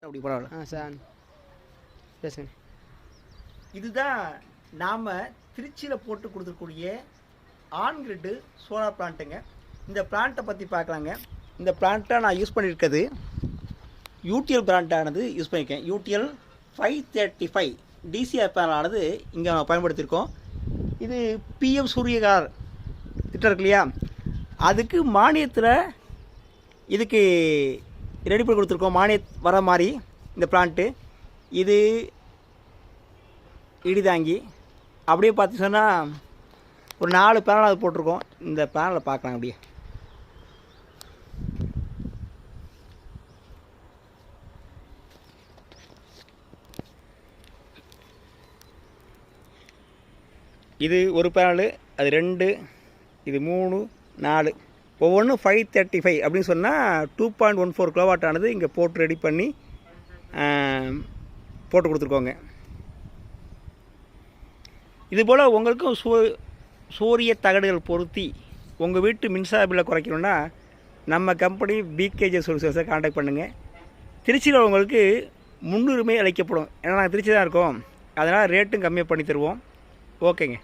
அப்படி பரவாயில்ல. சார் பேசுங்க. இதுதான் நாம் திருச்சியில் போட்டு கொடுத்துருக்கூடிய ஆன் கிரிட்டு சோலார் பிளான்ட்டுங்க. இந்த பிளான்ட்டை பற்றி பார்க்கலாங்க. இந்த பிளான்ட்டை நான் யூஸ் பண்ணியிருக்கிறது யூடிஎல் பிராண்டானது யூஸ் பண்ணியிருக்கேன். யூடிஎல் 535 டிசிஆர் பேனலானது இங்கே நான் பயன்படுத்தியிருக்கோம். இது பிஎம் சூரியகார் திட்டம் இருக்கு இல்லையா, அதுக்கு மானியத்தில் இதுக்கு ரெடி பண்ணி கொடுத்துருக்கோம். மானியம் வர மாதிரி இந்த பிளான்ட்டு இது இடிதாங்கி அப்படியே பார்த்து சொன்னால் ஒரு 4 பேனல் அது போட்டிருக்கோம். இந்த பேனலை பார்க்கலாம். அப்படியே இது ஒரு பேனலு, அது 2, இது 3, 4, ஒவ்வொன்றும் 535 அப்படின்னு சொன்னால் 2.14 கிலோவாட் ஆனது இங்கே போட்டு ரெடி பண்ணி போட்டு கொடுத்துருக்கோங்க. இதுபோல் உங்களுக்கும் சூரிய தகடுகள் பொருத்தி உங்கள் வீட்டு மின்சார பில்லை குறைக்கணுன்னா நம்ம கம்பெனி பிகேஜி சொல்யூஷன்ஸை கான்டாக்ட் பண்ணுங்கள். திருச்சியில் உங்களுக்கு முன்னுரிமை அளிக்கப்படும். ஏன்னா நாங்கள் திருச்சி தான் இருக்கோம், அதனால் ரேட்டும் கம்மியாக பண்ணி தருவோம். ஓகேங்க.